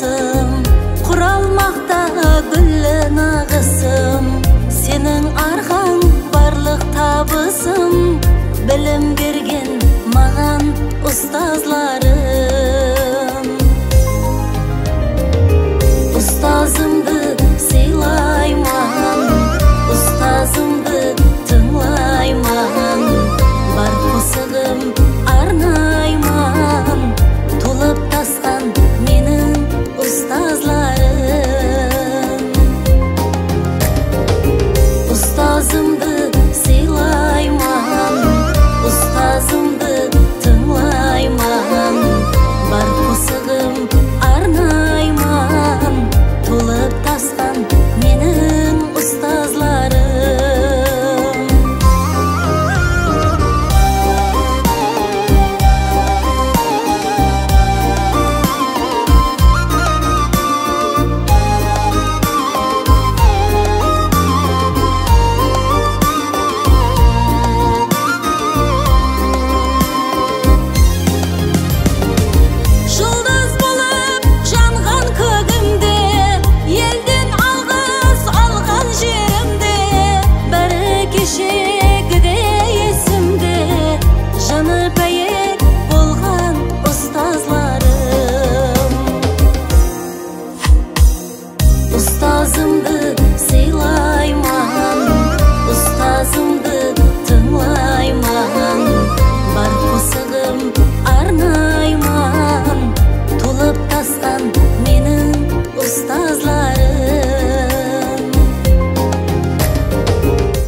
табысым, құралмақта гүлі нағысым. Сенің арқаң барлық табысым, білім берген маған ұстазларым. Ұстазымды сыйлайман, ұстазымды тыңлайман, бар қосығым арнайман, толып тасқан менің ұстазларым. Ұстазымды сыйлайман, ұстазымды тыңлайман, бар қосығым арнайман, толып тасқан менің ұстазларым. Жұлдыз болып жанған көгімде, елден алғыс алған жерімде, бәрі кешегіде есімде, жаны бәйек болған ұстазларым. Ұстазымды сыйлайман, ұстазымды тыңлайман, бар қосығым арнайман, толып тасқан менің ұстазларым.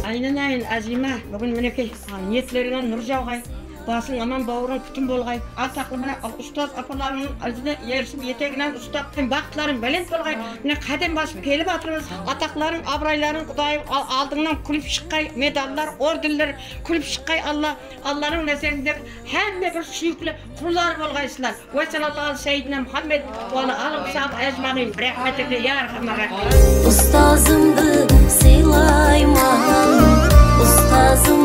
Айнын Азима, бүгін мінекей ниетлеріңе нұр жауғай, басың аман, бауырың күтім болғай. Ал тақымына ұстаз апаларының өзіне ерсіп етегінен ұстап, бақытларың бәлент болғай. Міне қадем басып келіп атырмыз, атақларың, абырайларың Құдайым алдыңнан күліп шыққай, медаллар, орденлер күліп шыққай. Алланың нәсеріңдер әмме бір сүйіклі құлар болғайсылар. Уә салаллаху Сейдина Мұхаммед, уәлі алым сағып әжмағин, рәхметіңді, я рахман рахим. Ұстазымды сыйлайман, ұстазым